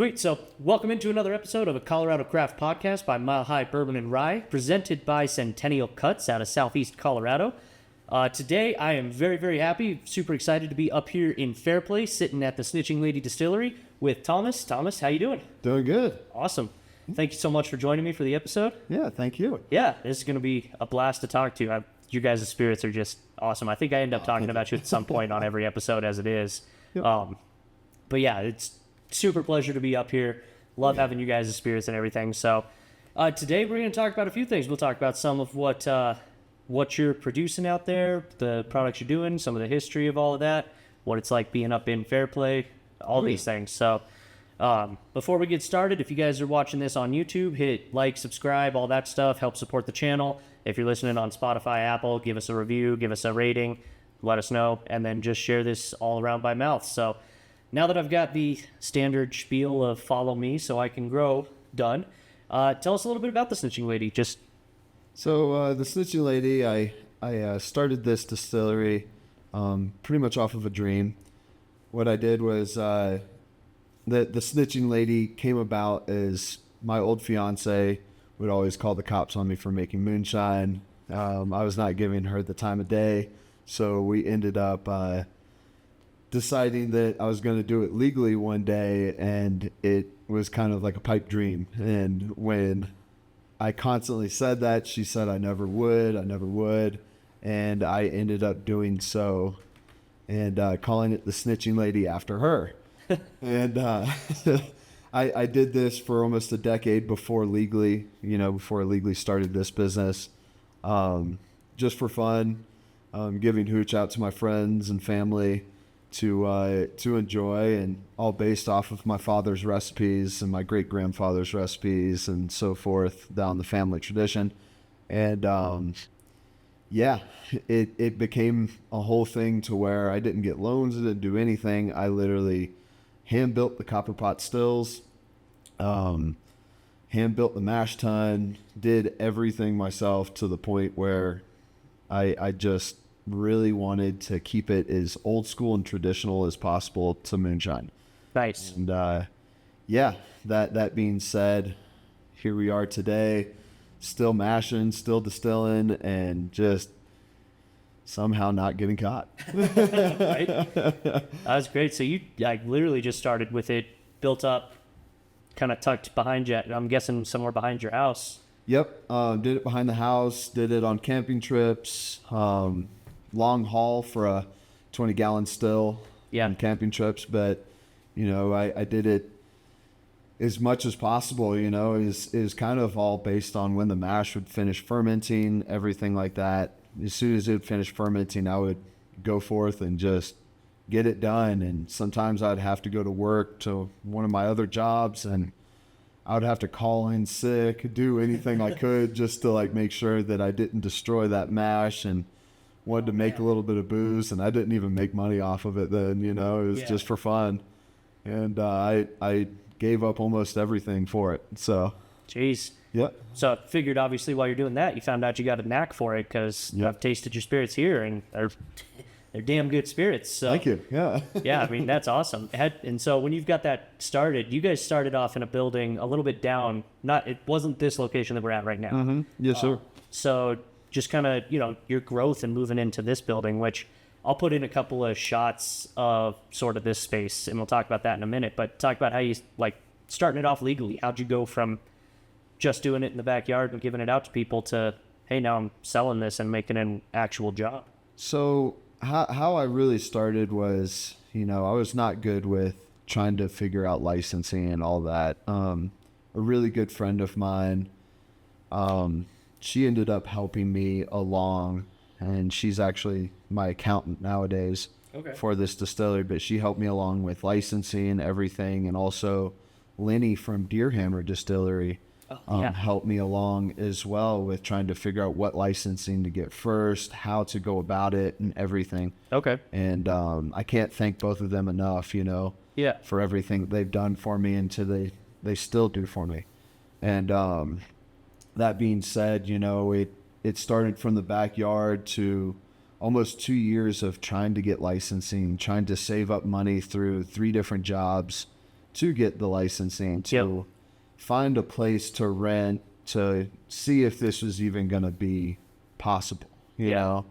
Sweet. So, welcome into another episode of a Colorado Craft Podcast by Mile High Bourbon and Rye, presented by Centennial Cuts out of Southeast Colorado. Today, I am very, very happy, super excited to be up here in Fairplay, sitting at the Snitching Lady Distillery with Thomas. Thomas, how you doing? Doing good. Awesome. Thank you so much for joining me for the episode. Yeah, thank you. Yeah, this is going to be a blast to talk to. You guys' spirits are just awesome. I think I end up talking about you at some point on every episode as it is. Yep. But yeah, it's super pleasure to be up here. Love having you guys' spirits and everything. So today we're going to talk about a few things. We'll talk about some of what you're producing out there, the products you're doing, some of the history of all of that, what it's like being up in Fairplay, all these things. So before we get started, if you guys are watching this on YouTube, hit like, subscribe, all that stuff. Help support the channel. If you're listening on Spotify, Apple, give us a review, give us a rating, let us know, and then just share this all around by mouth. So now that I've got the standard spiel of follow me so I can grow done, tell us a little bit about the Snitching Lady. So the Snitching Lady, I started this distillery pretty much off of a dream. What I did was the Snitching Lady came about as my old fiance would always call the cops on me for making moonshine. I was not giving her the time of day, so we ended up deciding that I was going to do it legally one day, and it was kind of like a pipe dream. And when I constantly said that, she said I never would, and I ended up doing so, and calling it the Snitching Lady after her. And I did this for almost a decade before legally started this business, just for fun, giving hooch out to my friends and family to enjoy, and all based off of my father's recipes and my great grandfather's recipes and so forth down the family tradition. And it became a whole thing to where I didn't get loans, I didn't do anything. I literally hand built the copper pot stills, hand built the mash tun, did everything myself to the point where I just really wanted to keep it as old school and traditional as possible to moonshine. Nice. And that being said, here we are today, still mashing, still distilling, and just somehow not getting caught. Right? That was great. So you literally just started with it, built up, kind of tucked behind you. I'm guessing somewhere behind your house. Yep. Did it behind the house, did it on camping trips, long haul for a 20-gallon still on camping trips. But, I did it as much as possible, is kind of all based on when the mash would finish fermenting, everything like that. As soon as it would finish fermenting, I would go forth and just get it done. And sometimes I'd have to go to work to one of my other jobs, and I would have to call in sick, do anything I could just to make sure that I didn't destroy that mash, and wanted to make a little bit of booze. And I didn't even make money off of it then, it was just for fun. And I gave up almost everything for it. So, jeez. Yeah. So I figured, obviously, while you're doing that, you found out you got a knack for it, because I've tasted your spirits here, and they're damn good spirits. So, thank you. Yeah. Yeah, I mean, that's awesome. And so when you've got that started, you guys started off in a building a little bit down. It wasn't this location that we're at right now. Mm-hmm. Yes, sir. So just kind of, your growth and moving into this building, which I'll put in a couple of shots of sort of this space, and we'll talk about that in a minute. But talk about how you, starting it off legally. How'd you go from just doing it in the backyard and giving it out to people to, hey, now I'm selling this and making an actual job? So how I really started was, I was not good with trying to figure out licensing and all that. A really good friend of mine, she ended up helping me along, and she's actually my accountant nowadays for this distillery, but she helped me along with licensing and everything. And also Lenny from Deerhammer Distillery helped me along as well with trying to figure out what licensing to get first, how to go about it, and everything. Okay. And I can't thank both of them enough, for everything they've done for me, and they still do for me. And that being said, it started from the backyard to almost 2 years of trying to get licensing, trying to save up money through 3 different jobs, to get the licensing, to find a place to rent, to see if this was even going to be possible, you know?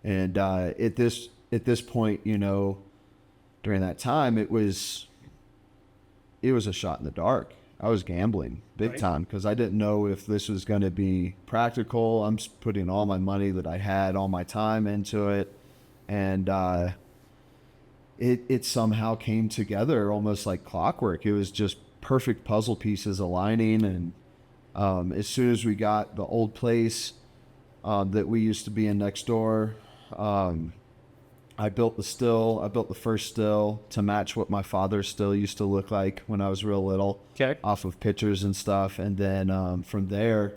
And at this point, you know, during that time, it was a shot in the dark. I was gambling big time because I didn't know if this was going to be practical. I'm putting all my money that I had, all my time into it. And it somehow came together almost like clockwork. It was just perfect puzzle pieces aligning. And as soon as we got the old place that we used to be in next door, I built the first still to match what my father's still used to look like when I was real little, off of pictures and stuff. And then from there,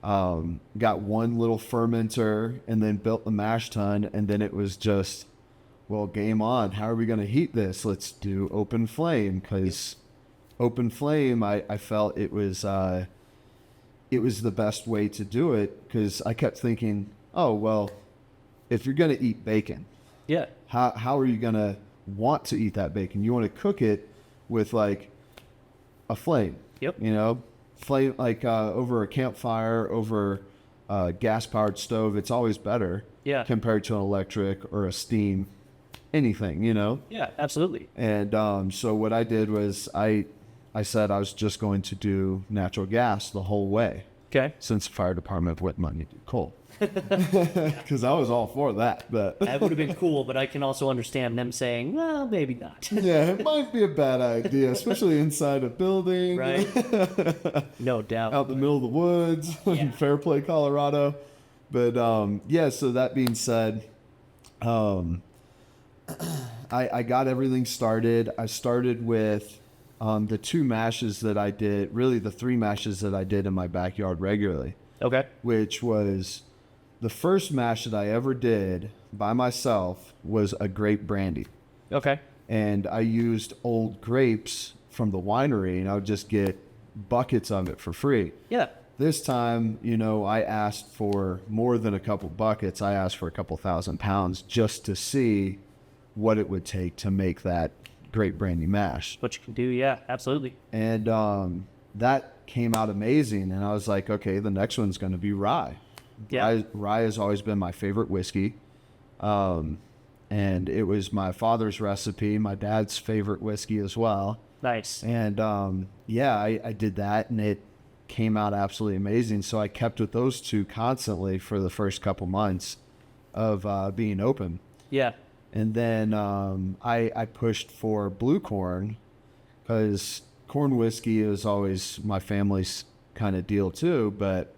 got one little fermenter and then built the mash tun. And then it was just, well, game on. How are we going to heat this? Let's do open flame, because open flame, I felt it was the best way to do it, because I kept thinking, oh, well, if you're going to eat bacon, how are you going to want to eat that bacon? You want to cook it with like a flame, you know, flame, like over a campfire, over a gas powered stove. It's always better compared to an electric or a steam, anything, you know? Yeah, absolutely. And so what I did was I said I was just going to do natural gas the whole way. Okay. Since the fire department wouldn't let me do coal. Because I was all for that. But that would have been cool, but I can also understand them saying, well, maybe not. Yeah, it might be a bad idea, especially inside a building. Right. No doubt. Out in the middle of the woods in Fairplay, Colorado. But so that being said, I got everything started. I started with the two mashes that I did, really the three mashes that I did in my backyard regularly. Okay. Which was the first mash that I ever did by myself was a grape brandy. Okay. And I used old grapes from the winery, and I would just get buckets of it for free. Yeah. This time, you know, I asked for more than a couple buckets. I asked for a couple 1,000 pounds just to see what it would take to make that grape brandy mash. What you can do, yeah, absolutely. And that came out amazing. And I was like, okay, the next one's going to be rye. Yeah. Rye has always been my favorite whiskey. And it was my father's recipe, my dad's favorite whiskey as well. Nice. And I did that, and it came out absolutely amazing. So I kept with those two constantly for the first couple months of being open. Yeah. And then I pushed for blue corn, because corn whiskey is always my family's kind of deal too, but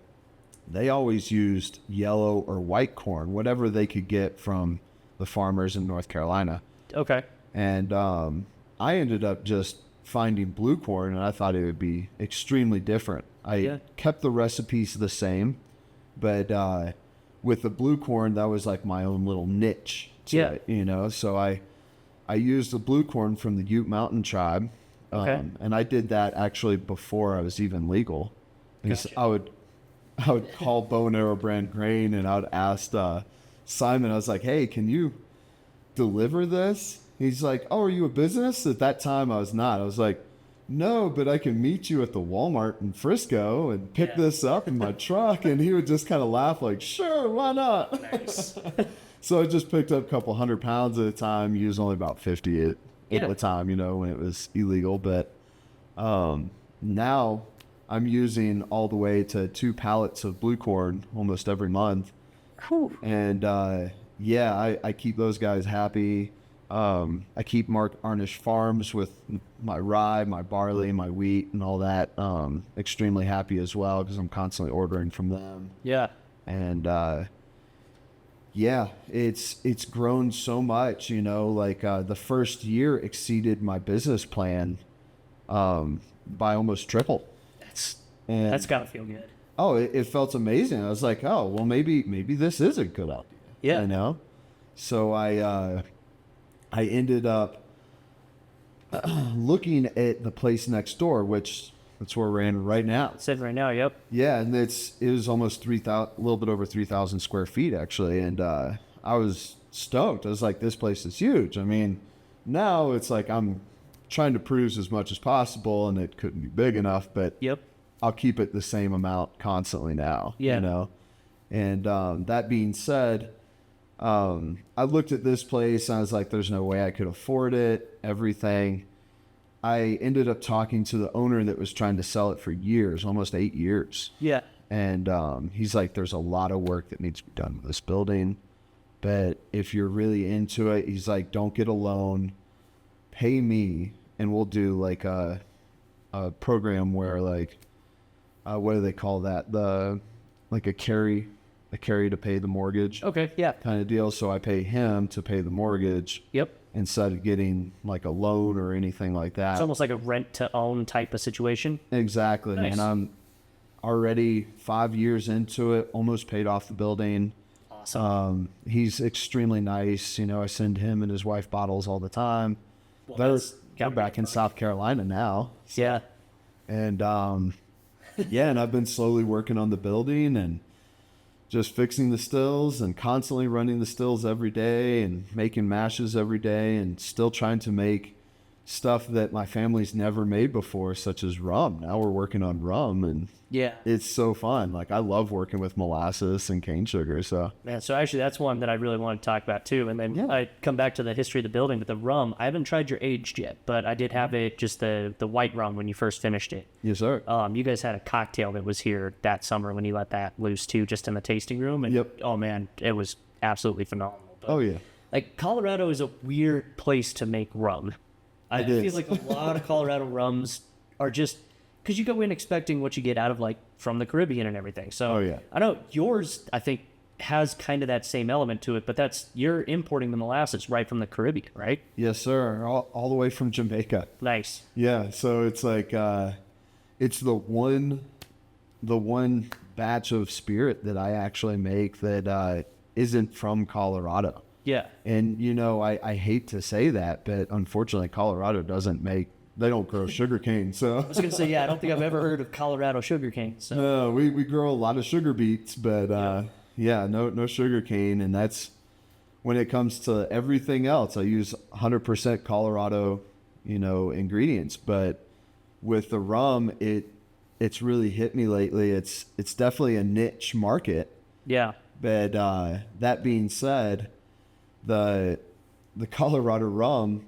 they always used yellow or white corn, whatever they could get from the farmers in North Carolina. Okay. And I ended up just finding blue corn, and I thought it would be extremely different. I kept the recipes the same, but with the blue corn, that was like my own little niche to it, you know? So I used the blue corn from the Ute Mountain tribe. And I did that actually before I was even legal. Because I would call Bow and Arrow brand grain, and I would ask Simon, I was like, hey, can you deliver this? He's like, oh, are you a business? At that time, I was not. I was like, no, but I can meet you at the Walmart in Frisco and pick this up in my truck. And he would just kind of laugh like, sure, why not? Nice. So I just picked up a couple 100 pounds at a time, used only about 50 at the time, you know, when it was illegal. But now I'm using all the way to 2 pallets of blue corn almost every month. Whew. And I keep those guys happy. I keep Mark Arnish Farms with my rye, my barley, my wheat, and all that. Extremely happy as well, because I'm constantly ordering from them. Yeah. And it's grown so much, you know, like the first year exceeded my business plan by almost triple. That's gotta feel good. Oh, it felt amazing. I was like, oh, well, maybe this is a good idea. Yeah. You know? So I ended up looking at the place next door, which that's where we're in right now. Sitting right now, yep. Yeah, and it was almost 3,000, a little bit over 3,000 square feet actually, and I was stoked. I was like, this place is huge. I mean, now it's like I'm trying to produce as much as possible, and it couldn't be big enough, but Yep. I'll keep it the same amount constantly now. Yeah. You know? And that being said, I looked at this place and I was like, there's no way I could afford it, everything. I ended up talking to the owner that was trying to sell it for years, almost 8 years. Yeah. And he's like, there's a lot of work that needs to be done with this building. But if you're really into it, he's like, don't get a loan, pay me, and we'll do like a program where like, what do they call that? Like a carry to pay the mortgage. Okay. Yeah. Kind of deal. So I pay him to pay the mortgage. Yep. Instead of getting like a loan or anything like that. It's almost like a rent to own type of situation. Exactly. Nice. And I'm already 5 years into it, almost paid off the building. Awesome. He's extremely nice. You know, I send him and his wife bottles all the time. Well, They're back in South Carolina now. Yeah. And yeah, and I've been slowly working on the building and just fixing the stills and constantly running the stills every day and making mashes every day and still trying to make stuff that my family's never made before, such as rum. Now we're working on rum, and Yeah. it's so fun. Like, I love working with molasses and cane sugar. So Man, so actually that's one that I really want to talk about too. And then I come back to the history of the building, but the rum, I haven't tried your aged yet, but I did have it, just the white rum when you first finished it. yes, sir. You guys had a cocktail that was here that summer when you let that loose too, just in the tasting room. And Yep. oh man, it was absolutely phenomenal. But, Oh yeah. like, Colorado is a weird place to make rum. I It feel is. like a lot of Colorado rums are just because you go in expecting what you get out of, like, from the Caribbean and everything. So Oh, yeah. I know yours, I think, has kind of that same element to it, but you're importing the molasses right from the Caribbean, right? Yes, sir. All the way from Jamaica. Nice. Yeah, so it's like it's the one batch of spirit that I actually make that isn't from Colorado. Yeah. And you know, I hate to say that, but unfortunately Colorado they don't grow sugar cane. So I was gonna say, I don't think I've ever heard of Colorado sugarcane. So no, we grow a lot of sugar beets, but no sugar cane. And that's when it comes to everything else. I use 100% Colorado, ingredients, but with the rum, it's really hit me lately. It's definitely a niche market. yeah. But that being said, the Colorado rum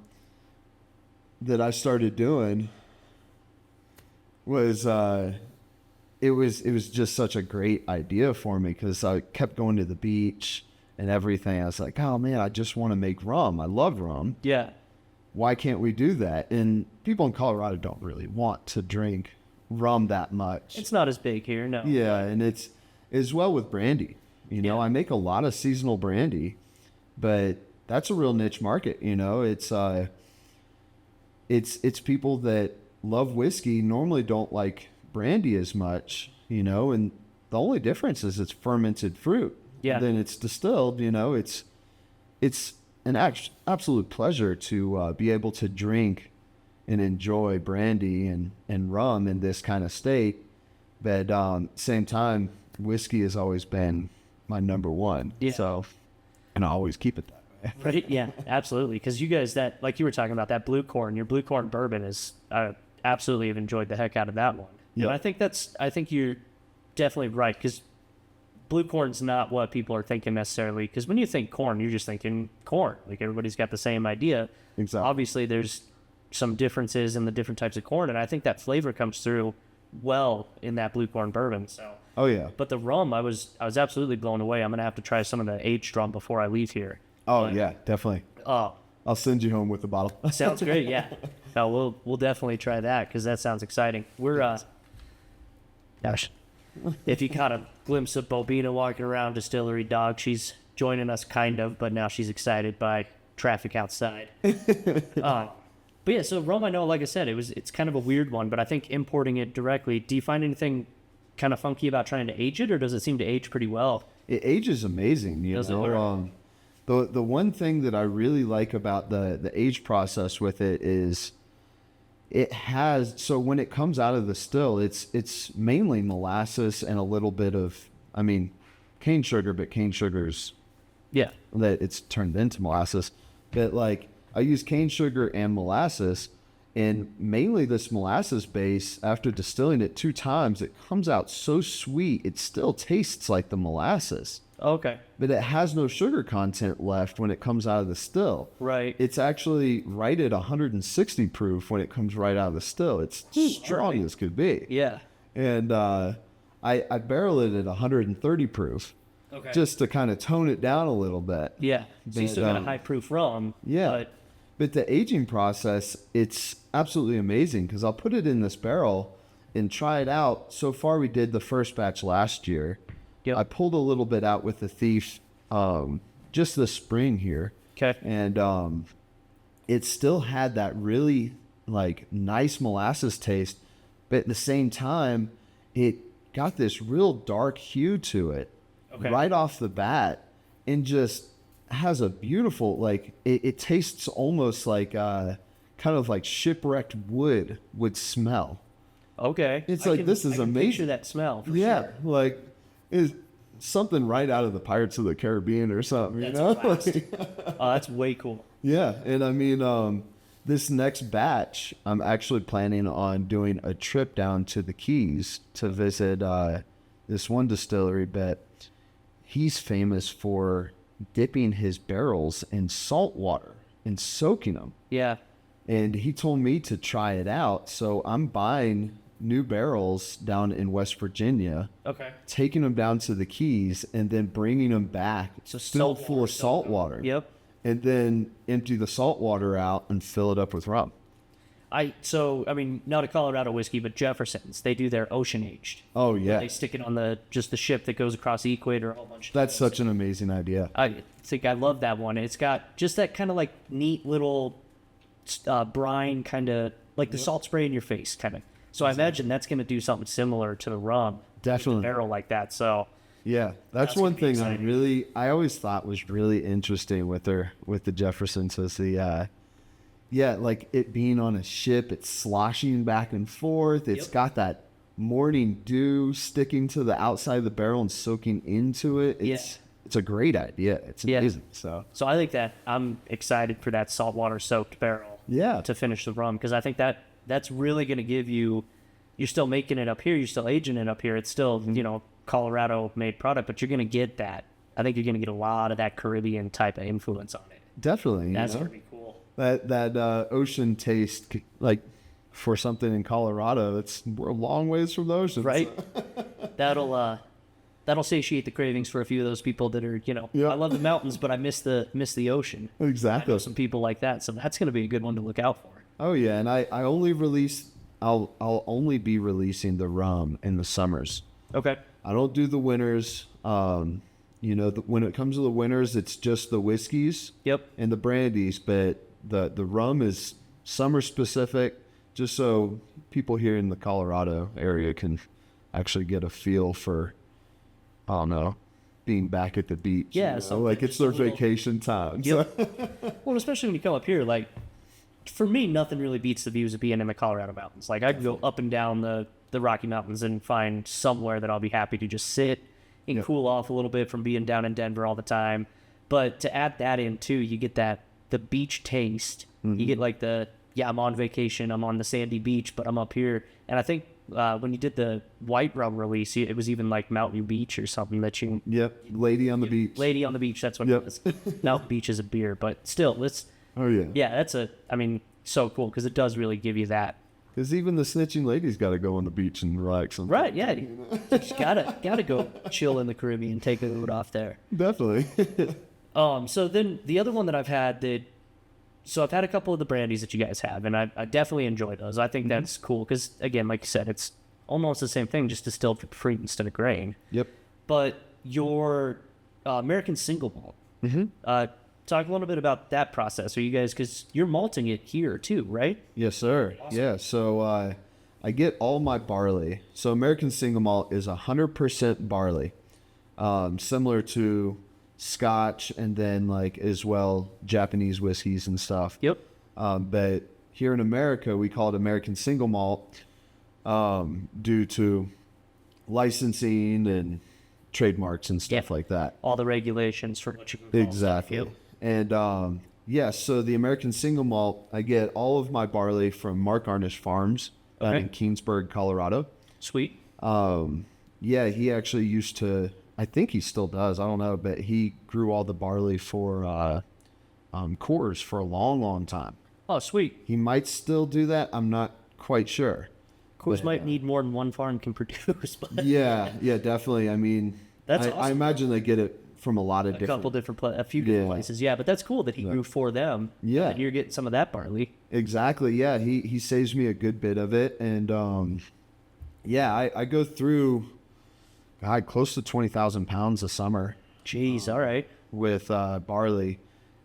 that I started doing was it was just such a great idea for me, because I kept going to the beach and everything. I was like, oh man, I just want to make rum. I love rum. Yeah. Why can't we do that? And people in Colorado don't really want to drink rum that much. It's not as big here, no. Yeah, and it's as well with brandy. Yeah. I make a lot of seasonal brandy, but that's a real niche market. It's people that love whiskey normally don't like brandy as much, and the only difference is it's fermented fruit. Yeah. Then it's distilled. It's an absolute pleasure to be able to drink and enjoy brandy and rum in this kind of state. But same time, whiskey has always been my number one. Yeah. So, and I always keep it that way. Right? Yeah, absolutely. Because you guys, like you were talking about, that blue corn, your blue corn bourbon is, I absolutely have enjoyed the heck out of that one. Yep. And I think you're definitely right, because blue corn's not what people are thinking necessarily. Because when you think corn, you're just thinking corn. Like, everybody's got the same idea. Exactly. Obviously, there's some differences in the different types of corn, and I think that flavor comes through well in that blue corn bourbon. So. Oh yeah. But the rum, I was absolutely blown away. I'm gonna have to try some of the aged rum before I leave here. Oh yeah, definitely. Oh, I'll send you home with the bottle. sounds great. Yeah. No, we'll definitely try that, because that sounds exciting. We're gosh, if you caught a glimpse of Bobina walking around Distillery Dog, she's joining us kind of, but now she's excited by traffic outside. But yeah, so rum, I know, like I said, it's kind of a weird one, but I think importing it directly. Do you find anything kind of funky about trying to age it, or does it seem to age pretty well? It ages amazing. Does it? The one thing that I really like about the age process with it is so when it comes out of the still, it's mainly molasses and a little bit of, cane sugar, but cane sugar's Yeah. that it's turned into molasses. But like, I use cane sugar and molasses, And mainly this molasses base, after distilling it 2 times, it comes out so sweet, it still tastes like the molasses. Okay. But it has no sugar content left when it comes out of the still. Right. It's actually right at 160 proof when it comes right out of the still. It's strong as could be. Yeah. And I barrel it at 130 proof. Okay. Just to kind of tone it down a little bit. Yeah. So you still got a high proof rum. Yeah. But the aging process, it's absolutely amazing because I'll put it in this barrel and try it out. So far, we did the first batch last year. Yep. I pulled a little bit out with the Thief just this spring here. Okay. And it still had that really like nice molasses taste, but at the same time, it got this real dark hue to it right off the bat, and just has a beautiful, like, it tastes almost like kind of like shipwrecked wood would smell. Okay. It's like, this is amazing. Picture that smell. For yeah, sure. like it's something right out of the Pirates of the Caribbean or something. That's you know? classy. Oh, that's way cool. Yeah, and I mean, this next batch, I'm actually planning on doing a trip down to the Keys to visit this one distillery, but he's famous for dipping his barrels in salt water and soaking them. Yeah. And he told me to try it out, so I'm buying new barrels down in West Virginia. Okay. Taking them down to the Keys and then bringing them back So filled full of salt water. Yep. And then empty the salt water out and fill it up with rum. I mean, not a Colorado whiskey, but Jefferson's. They do their ocean aged. Oh yeah, They stick it on the ship that goes across the equator. A whole bunch. That's such an amazing idea. I think I love that one. It's got just that kind of like neat little brine, kind of like the salt spray in your face, kind of. So I imagine that's going to do something similar to the rum. Definitely. With the barrel like that. So Yeah, that's gonna one be thing exciting. I always thought was really interesting with the Jeffersons was the like it being on a ship, it's sloshing back and forth. It's got that morning dew sticking to the outside of the barrel and soaking into it. It's a great idea. It's amazing. So I think that I'm excited for that saltwater soaked barrel. Yeah. To finish the rum, because I think that's really going to give you. You're still making it up here. You're still aging it up here. It's still Colorado made product, but you're going to get that. I think you're going to get a lot of that Caribbean type of influence on it. Definitely. That's going to be cool. That ocean taste, like for something in Colorado, we're a long ways from the ocean. Right. That'll satiate the cravings for a few of those people that are, I love the mountains, but I miss the ocean. Exactly. I know some people like that, so that's going to be a good one to look out for. Oh yeah, and I'll only be releasing the rum in the summers. Okay. I don't do the winters. When it comes to the winters, it's just the whiskeys. Yep. And the brandies, but the rum is summer specific, just so people here in the Colorado area can actually get a feel for, I don't know, being back at the beach. Yeah, so like it's their vacation time. Yep. Well, especially when you come up here, like for me, nothing really beats the views of being in the Colorado mountains. Like I can go up and down the Rocky Mountains and find somewhere that I'll be happy to just sit and cool off a little bit from being down in Denver all the time. But to add that in too, you get the beach taste. Mm-hmm. You get like I'm on vacation, I'm on the sandy beach, but I'm up here. And I think when you did the white rum release, it was even like Mountain Beach or something that you... Yep, Lady on the Beach. Lady on the Beach, that's what it was. Mountain Beach is a beer, but still, Oh, yeah. Yeah, so cool, because it does really give you that. Because even the Snitching Lady's got to go on the beach and relax. Right, yeah. You just gotta go chill in the Caribbean, take a load off there. Definitely. So then the other one that I've had so I've had a couple of the brandies that you guys have, and I definitely enjoy those. I think that's cool, because, again, like you said, it's almost the same thing, just distilled for fruit instead of grain. Yep. But your American single malt, talk a little bit about that process. Are you guys, because you're malting it here too, right? Yes, sir. Awesome. Yeah, so I get all my barley. So American single malt is 100% barley, similar to Scotch and then like as well Japanese whiskeys and stuff. Yep. But here in America, we call it American single malt due to licensing and trademarks and stuff like that. All the regulations for what you can call exactly. Stuff. Yep. And Yeah, so the American single malt, I get all of my barley from Mark Arnish Farms out in Keensburg, Colorado. Sweet. Yeah, he actually used to, I think he still does, I don't know, but he grew all the barley for Coors for a long, long time. Oh, sweet. He might still do that. I'm not quite sure. Coors might need more than one farm can produce. But Yeah, definitely. I mean, That's I awesome. imagine they get it from a couple different, a few different places. Yeah, but that's cool that he grew for them. Yeah. And you're getting some of that barley. Exactly. Yeah, he saves me a good bit of it, and yeah, I go through, God, close to 20,000 pounds a summer. Jeez, all right. With barley,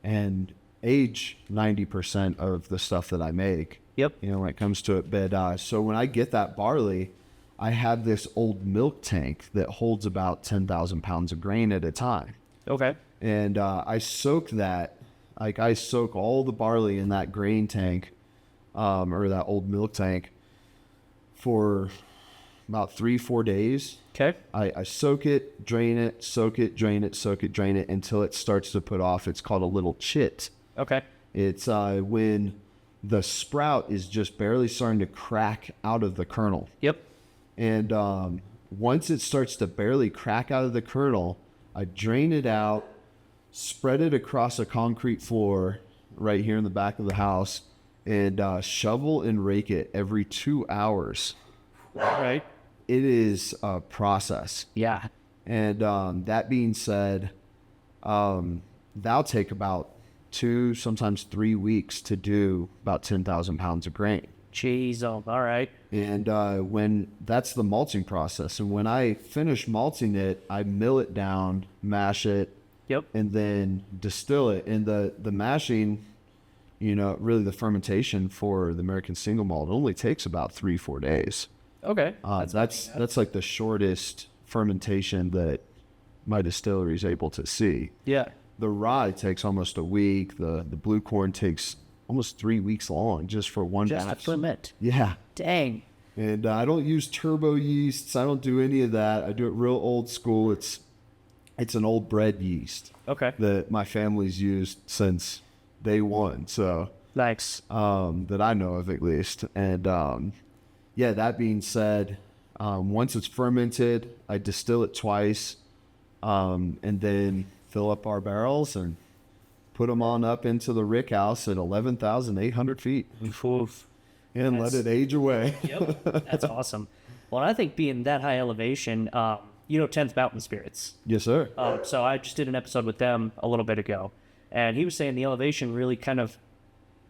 and age 90% of the stuff that I make. Yep. You know, when it comes to it. But so when I get that barley, I have this old milk tank that holds about 10,000 pounds of grain at a time. Okay. And I soak that, like I soak all the barley in that grain tank, or that old milk tank, for about 3-4 days. Okay. I soak it, drain it, soak it, drain it, soak it, drain it until it starts to put off. It's called a little chit. Okay. It's when the sprout is just barely starting to crack out of the kernel. Yep. And once it starts to barely crack out of the kernel, I drain it out, spread it across a concrete floor right here in the back of the house, and shovel and rake it every 2 hours. All right. It is a process. Yeah. And that being said, that'll take about 2, sometimes 3 weeks to do about 10,000 pounds of grain. Jeez, all right. And when that's the malting process, and when I finish malting it, I mill it down, mash it, Yep. and then distill it. And the mashing, you know, really the fermentation for the American single malt only takes about 3-4 days. Okay. That's like the shortest fermentation that my distillery is able to see. Yeah. The rye takes almost a week. The blue corn takes almost 3 weeks long just for one Just batch. ferment. Yeah. Dang. And I don't use turbo yeasts. I don't do any of that. I do it real old school. It's an old bread yeast Okay. that my family's used since day one. So Nice. that I know of at least. And yeah, that being said, once it's fermented, I distill it twice, and then fill up our barrels and put them on up into the rick house at 11,800 feet Oof. and let it age away. Yep. That's awesome. Well, I think being that high elevation, 10th Mountain Spirits. Yes, sir. So I just did an episode with them a little bit ago, and he was saying the elevation really kind of,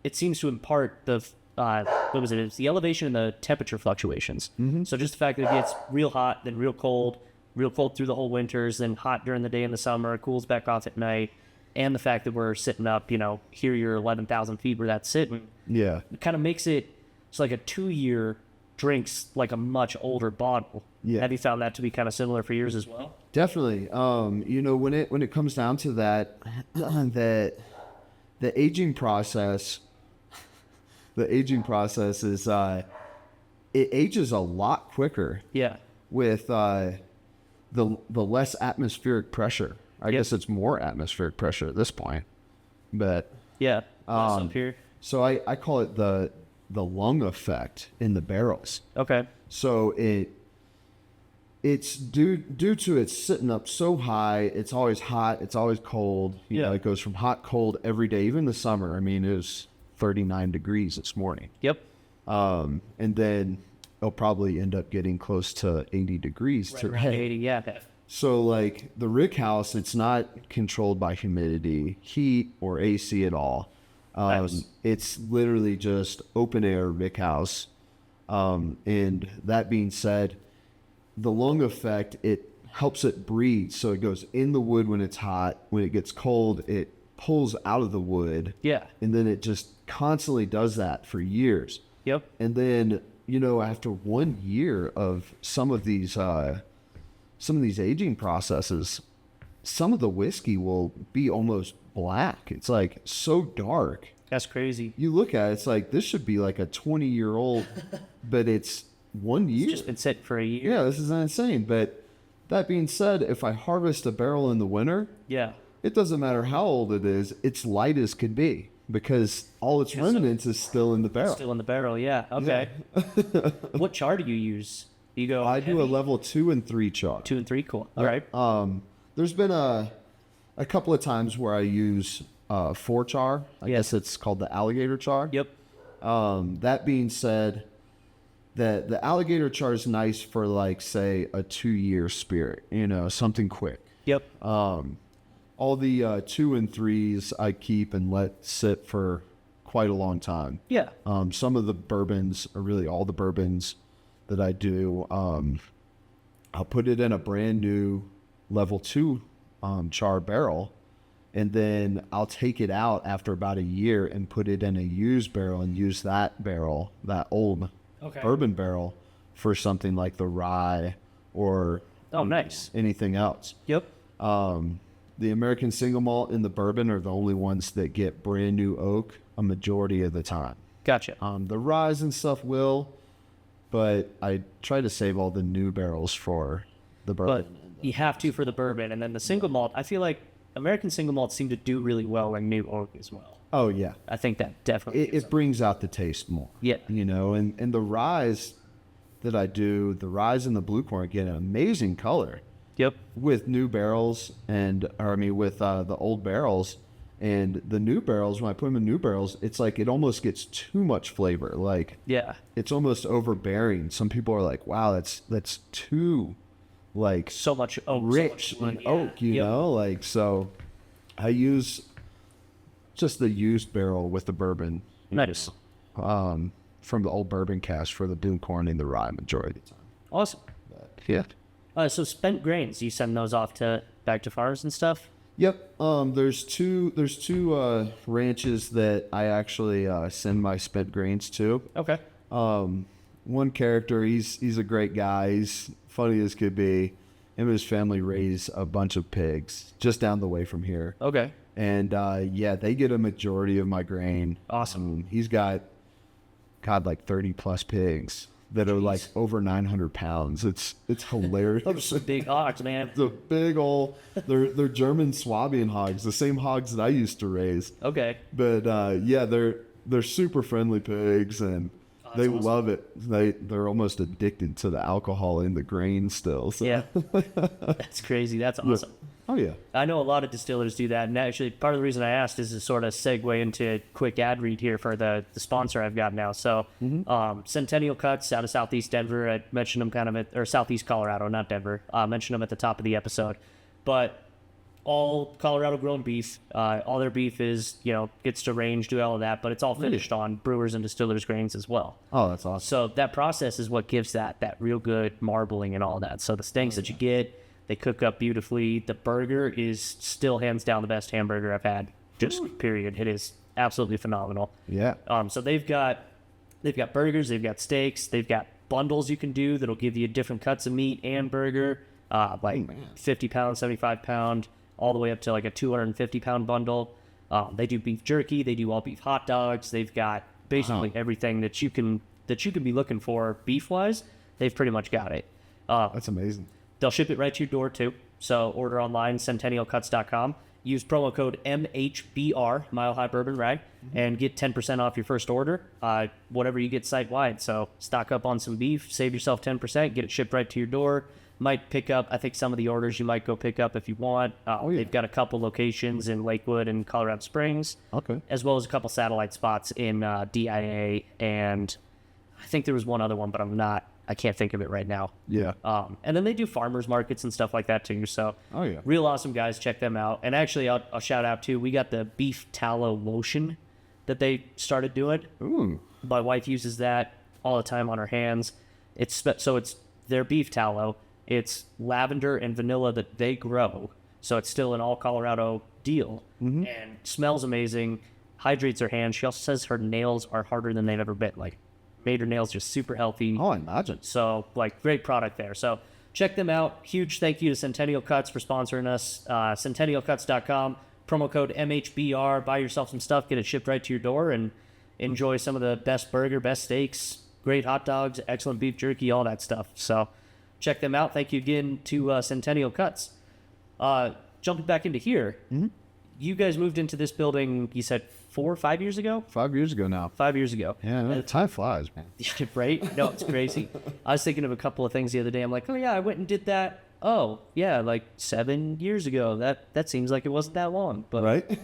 it seems to impart the, what was it? It's the elevation and the temperature fluctuations. Mm-hmm. So just the fact that it gets real hot, then real cold through the whole winters, then hot during the day in the summer, cools back off at night, and the fact that we're sitting up, here you're 11,000 feet where that's sitting. Yeah. It kind of makes it, it's like a 2-year drinks like a much older bottle. Yeah. Have you found that to be kind of similar for yours as well? Definitely. When it comes down to that, the aging process is it ages a lot quicker. Yeah. With the less atmospheric pressure. I guess it's more atmospheric pressure at this point. But Yeah. Up here. so I call it the lung effect in the barrels. Okay. So it's due to it sitting up so high. It's always hot. It's always cold. You know, it goes from hot, cold every day, even the summer. I mean, it was 39 degrees this morning. Yep. And then it'll probably end up getting close to 80 degrees Right around 80, yeah. So like the rick house, it's not controlled by humidity, heat, or AC at all. Nice. It's literally just open air rick house. And that being said, the lung effect, it helps it breathe. So it goes in the wood when it's hot. When it gets cold, it pulls out of the wood. Yeah. And then it just constantly does that for years. Yep. And then, after 1 year of some of these aging processes, some of the whiskey will be almost black. It's like so dark. That's crazy. You look at it, it's like this should be like a 20-year-old, but it's 1 year. It's just been sitting for a year. Yeah, this is insane. But that being said, if I harvest a barrel in the winter, Yeah. it doesn't matter how old it is, it's light as can be because all its remnants is still in the barrel. Still in the barrel, yeah. Okay. What char do you use? Do you go I do a level 2 and 3 char. 2 and 3, cool. All right. There's been a couple of times where I use 4 char. I guess it's called the alligator char. Yep. That being said, the alligator char is nice for like say a 2-year spirit, something quick. Yep. All the 2 and 3s I keep and let sit for quite a long time. Yeah. Some of the bourbons, or really all the bourbons that I do, I'll put it in a brand new level 2 char barrel, and then I'll take it out after about a year and put it in a used barrel and use that barrel, that old bourbon barrel, for something like the rye or nice. anything else. Yep. The American single malt and the bourbon are the only ones that get brand new oak a majority of the time. Gotcha. The rye and stuff will, but I try to save all the new barrels for the bourbon. But you have to for the bourbon, and then the single malt. I feel like American single malts seem to do really well in new oak as well. Oh yeah, I think that definitely it brings out the taste more. Yeah, and the ryes that I do, the ryes and the blue corn get an amazing color. Yep. With new barrels with the old barrels, and the new barrels, when I put them in new barrels, it's like it almost gets too much flavor. Like, yeah, it's almost overbearing. Some people are like, "Wow, that's too like so much oak, rich so much in oak," you know. Like, so I use just the used barrel with the bourbon. Nice. From the old bourbon cask for the blue corn and the rye majority of the time. Awesome. But, yeah. So spent grains, you send those off back to farms and stuff? Yep. There's two ranches that I actually send my spent grains to. Okay. One character, he's a great guy. He's funny as could be. Him and his family raise a bunch of pigs just down the way from here. Okay. And they get a majority of my grain. Awesome. He's got like 30 plus pigs that are like over 900 pounds. It's hilarious. Those are big hogs, man. The big old, they're German Swabian hogs, the same hogs that I used to raise. Okay. But they're super friendly pigs, and they awesome. love it. They're almost addicted to the alcohol in the grain still. So. Yeah. That's crazy. That's awesome. Oh yeah. I know a lot of distillers do that, and actually part of the reason I asked is to sort of segue into a quick ad read here for the sponsor I've got now. So Centennial Cuts out of Southeast Denver. I mentioned them or Southeast Colorado, not Denver. I mentioned them at the top of the episode. But all Colorado grown beef, all their beef is, gets to range, do all of that, but it's all finished on brewers and distillers grains as well. Oh, that's awesome. So that process is what gives that real good marbling and all that. So the steaks that you get, they cook up beautifully. The burger is still hands down the best hamburger I've had. Just period. It is absolutely phenomenal. Yeah. So they've got burgers, they've got steaks, they've got bundles you can do that'll give you different cuts of meat and burger, 50 pound, 75 pound, all the way up to like a 250 pound bundle. They do beef jerky, they do all beef hot dogs. They've got basically everything that you can be looking for beef wise. They've pretty much got it. That's amazing. They'll ship it right to your door, too. So order online, centennialcuts.com. Use promo code MHBR, Mile High Bourbon Rye, and get 10% off your first order, whatever you get site-wide. So stock up on some beef, save yourself 10%, get it shipped right to your door. Might pick up, I think some of the orders you might go pick up if you want. They've got a couple locations in Lakewood and Colorado Springs, as well as a couple satellite spots in DIA, and I think there was one other one, but I can't think of it right now. Yeah. And then they do farmers markets and stuff like that too. So real awesome guys. Check them out. And actually, I'll shout out too. We got the beef tallow lotion that they started doing. Ooh. My wife uses that all the time on her hands. It's their beef tallow. It's lavender and vanilla that they grow. So it's still an all Colorado deal and smells amazing. Hydrates her hands. She also says her nails are harder than they've ever been. Like, made her nails just super healthy. Oh, I imagine. So, great product there. So, check them out. Huge thank you to Centennial Cuts for sponsoring us. CentennialCuts.com, promo code MHBR. Buy yourself some stuff, get it shipped right to your door, and enjoy some of the best burger, best steaks, great hot dogs, excellent beef jerky, all that stuff. So, check them out. Thank you again to Centennial Cuts. jumping back into here, you guys moved into this building, you said 4 or 5 years ago? 5 years ago now. 5 years ago. Yeah, time flies, man. Right? No, it's crazy. I was thinking of a couple of things the other day. I'm like, oh yeah, I went and did that. Oh yeah, like 7 years ago. That seems like it wasn't that long. But Right?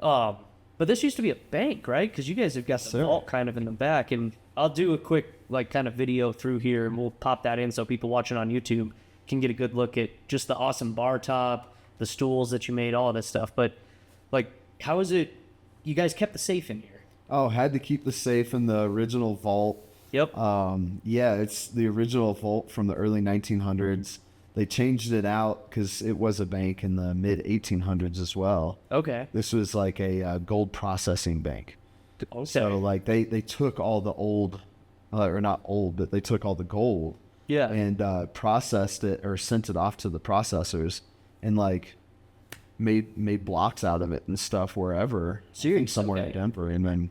but this used to be a bank, right? Because you guys have got the vault kind of in the back, and I'll do a quick like kind of video through here, and we'll pop that in so people watching on YouTube can get a good look at just the awesome bar top, the stools that you made, all this stuff. But like, how is it? You guys kept the safe in here. Oh, had to keep the safe in the original vault. Yep. Yeah, it's the original vault from the early 1900s. They changed it out because it was a bank in the mid 1800s as well. Okay. This was like a gold processing bank. Okay. So like they took all the old, or not old, but they took all the gold. Yeah. And processed it or sent it off to the processors and like made blocks out of it and stuff wherever. Serious? Somewhere Okay. in Denver. And then,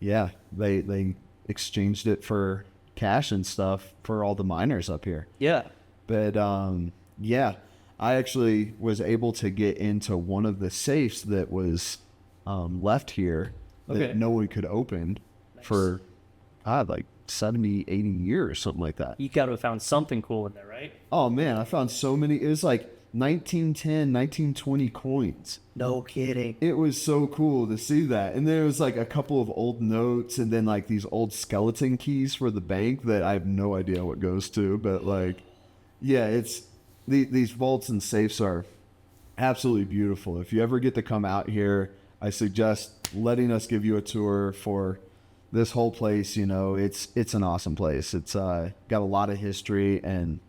yeah, they exchanged it for cash and stuff for all the miners up here. Yeah. But yeah, I actually was able to get into one of the safes that was left here that Okay. no one could open for like 70, 80 years, something like that. You got to have found something cool in there, right? Oh man, I found so many. It was like 1910, 1920 coins. No kidding. It was so cool to see that. And there was like a couple of old notes and then like these old skeleton keys for the bank that I have no idea what goes to, but like, yeah, it's these vaults and safes are absolutely beautiful. If you ever get to come out here, I suggest letting us give you a tour for this whole place. You know, it's an awesome place. It's got a lot of history, and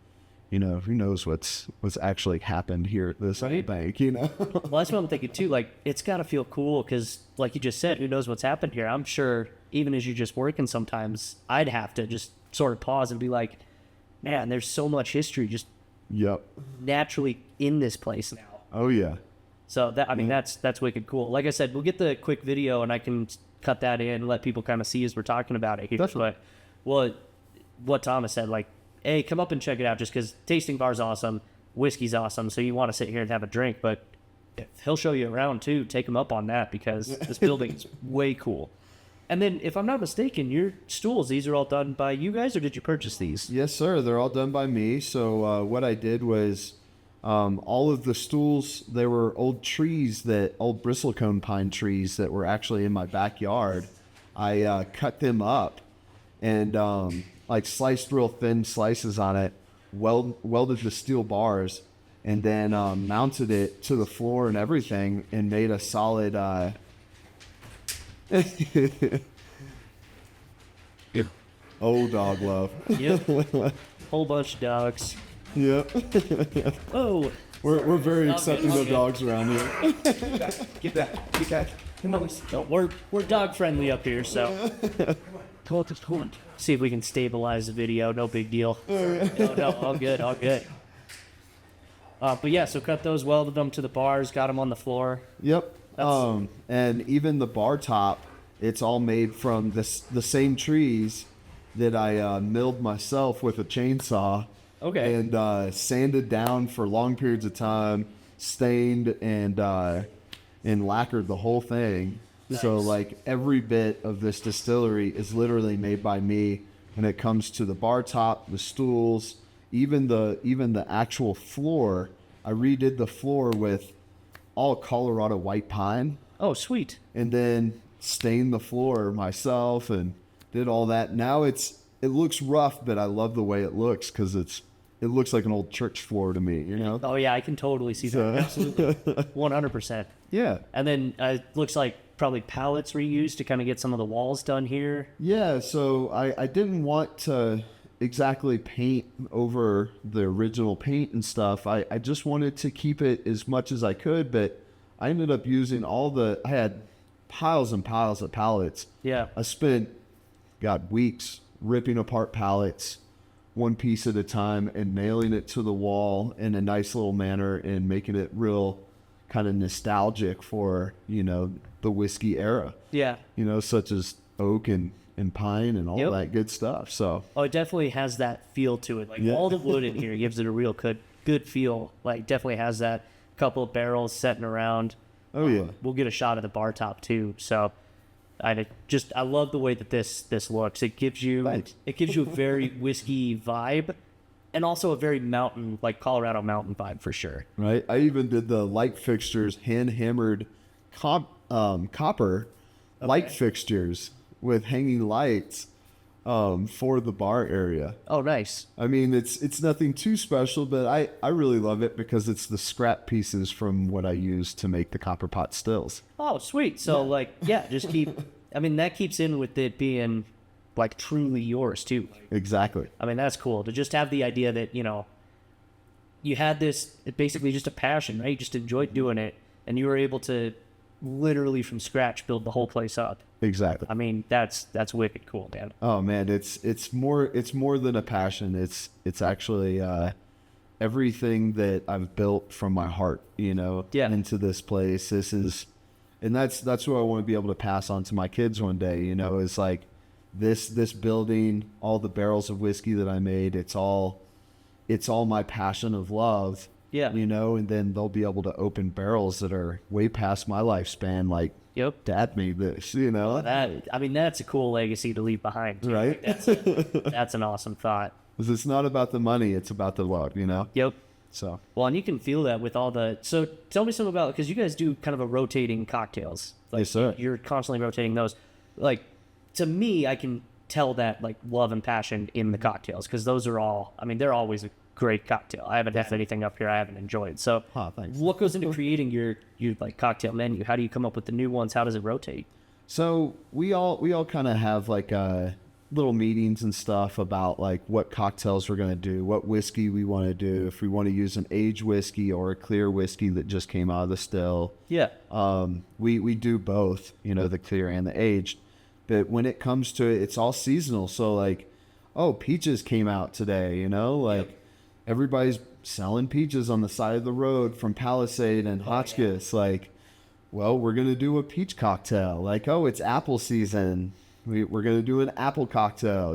you know, who knows what's actually happened here at this bank, you know? Well, that's what I'm thinking too. Like, it's got to feel cool because, like you just said, who knows what's happened here? I'm sure even as you're just working sometimes, I'd have to just sort of pause and be like, man, there's so much history just Yep. naturally in this place now. Oh, yeah. So, that I mean, that's wicked cool. Like I said, we'll get the quick video and I can cut that in and let people kind of see as we're talking about it here. Definitely. But what Thomas said, like, hey, come up and check it out just because tasting bar's awesome, whiskey's awesome, so you want to sit here and have a drink, but he'll show you around too. Take him up on that because this building is way cool. And then, if I'm not mistaken, your stools, these are all done by you guys, or did you purchase these? Yes, sir. They're all done by me. So what I did was all of the stools, they were old trees, old bristlecone pine trees that were actually in my backyard. I cut them up and like sliced real thin slices on it, welded the steel bars, and then mounted it to the floor and everything and made a solid... Oh, dog love. Yep. Whole bunch of dogs. Yep. Oh, We're very I'll accepting get- of dogs around here. get back. No, we're dog friendly up here, so. See if we can stabilize the video. No big deal. No, all good, all good. But yeah, so cut those, welded them to the bars, got them on the floor. Yep. And even the bar top, it's all made from the same trees that I milled myself with a chainsaw. Okay. And sanded down for long periods of time, stained and lacquered the whole thing. Nice. So like every bit of this distillery is literally made by me when it comes to the bar top, the stools, even the actual floor. I redid the floor with all Colorado white pine Oh, sweet. and then stained the floor myself and did all that. Now it looks rough, but I love the way it looks because it looks like an old church floor to me, you know? Oh yeah, I can totally see that. Absolutely, 100%. Yeah. And then it looks like probably pallets reused to kind of get some of the walls done here. Yeah, so I didn't want to exactly paint over the original paint and stuff. I just wanted to keep it as much as I could, but I ended up using I had piles and piles of pallets. Yeah. I spent, weeks ripping apart pallets one piece at a time and nailing it to the wall in a nice little manner and making it real kind of nostalgic for, the whiskey era, Yeah. such as oak and pine and all Yep. that good stuff. So, Oh, it definitely has that feel to it. Like Yeah. all the wood in here gives it a real good feel. Like definitely has that. couple of barrels setting around. Oh yeah. We'll get a shot of the bar top too. So I love the way that this looks. It gives you Thanks. a very whiskey vibe, and also a very mountain, like Colorado mountain vibe for sure. Right. I even did the light fixtures, hand hammered copper light fixtures with hanging lights for the bar area. Oh, nice. I mean, it's nothing too special, but I really love it because it's the scrap pieces from what I use to make the copper pot stills. Oh, sweet. So just keep. I mean, that keeps in with it being like truly yours too. Exactly. I mean, that's cool to just have the idea that you had this basically just a passion, right? You just enjoyed doing it, and you were able to literally from scratch build the whole place up. Exactly. I mean, that's wicked cool, Dan. Oh man, it's more than a passion. It's actually everything that I've built from my heart, into this place. That's what I want to be able to pass on to my kids one day. Is like this building, all the barrels of whiskey that I made. It's all my passion of love. Yeah. And then they'll be able to open barrels that are way past my lifespan. Like, yep, Dad made this. That's a cool legacy to leave behind, too. Right? That's an awesome thought. Because it's not about the money; it's about the love. Yep. So. Well, and you can feel that with all the. So tell me something about, because you guys do kind of a rotating cocktails. Like, yes, sir. You're constantly rotating those. Like, to me, I can tell that like love and passion in the cocktails, because those are all. I mean, they're always a great cocktail. I haven't had anything up here I haven't enjoyed. So, thanks. What goes into creating your like cocktail menu? How do you come up with the new ones? How does it rotate? So we all kind of have like little meetings and stuff about like what cocktails we're gonna do, what whiskey we want to do, if we want to use an aged whiskey or a clear whiskey that just came out of the still. Yeah. We do both, the clear and the aged. But when it comes to it, it's all seasonal. So like, peaches came out today, Yep. Everybody's selling peaches on the side of the road from Palisade and Hotchkiss. Like, well, we're going to do a peach cocktail. Like, it's apple season. We're going to do an apple cocktail,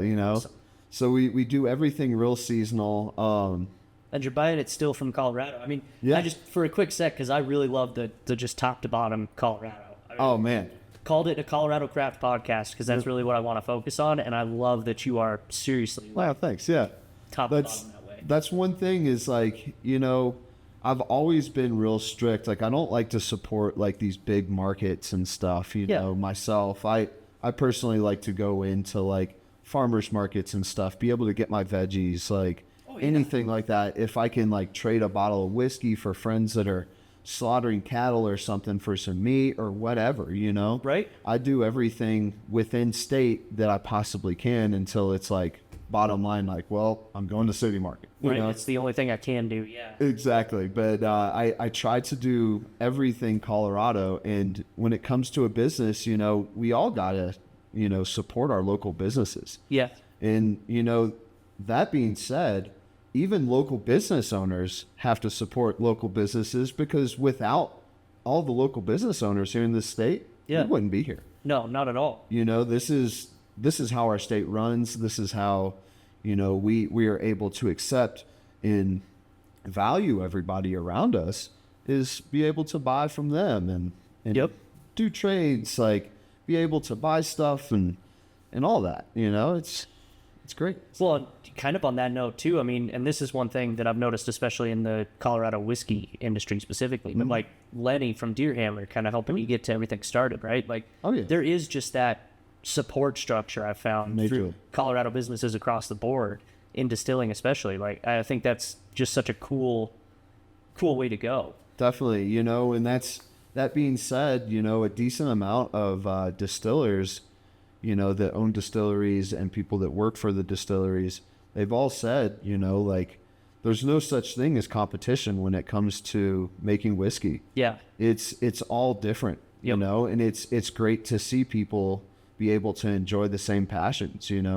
So we do everything real seasonal. And you're buying it still from Colorado. I mean, yeah. I just, for a quick sec, because I really love the just top to bottom Colorado. Oh, man. Called it a Colorado Craft podcast because that's really what I want to focus on. And I love that you are seriously wow, thanks. Yeah. top to bottom that way. That's one thing is like, I've always been real strict. Like, I don't like to support like these big markets and stuff, myself. I personally like to go into like farmers markets and stuff, be able to get my veggies, like anything like that. If I can like trade a bottle of whiskey for friends that are slaughtering cattle or something for some meat or whatever, Right. I do everything within state that I possibly can until it's like bottom line, like, well, I'm going to city market. Right. It's the only thing I can do. Yeah. Exactly. But I try to do everything Colorado. And when it comes to a business, we all got to, support our local businesses. Yeah. And, that being said, even local business owners have to support local businesses, because without all the local business owners here in this state, we wouldn't be here. No, not at all. This is how our state runs. This is how, we are able to accept and value everybody around us, is be able to buy from them and do trades, like be able to buy stuff and all that, it's great. Well, kind of on that note too, I mean, and this is one thing that I've noticed, especially in the Colorado whiskey industry specifically, but like Lenny from Deerhammer kind of helping you get to everything started, right? Like, there is just that support structure I've found through Colorado businesses across the board in distilling, especially. Like, I think that's just such a cool way to go. Definitely, and that being said, a decent amount of distillers, that own distilleries and people that work for the distilleries, they've all said, like, there's no such thing as competition when it comes to making whiskey. Yeah. It's all different, and it's great to see people be able to enjoy the same passions, and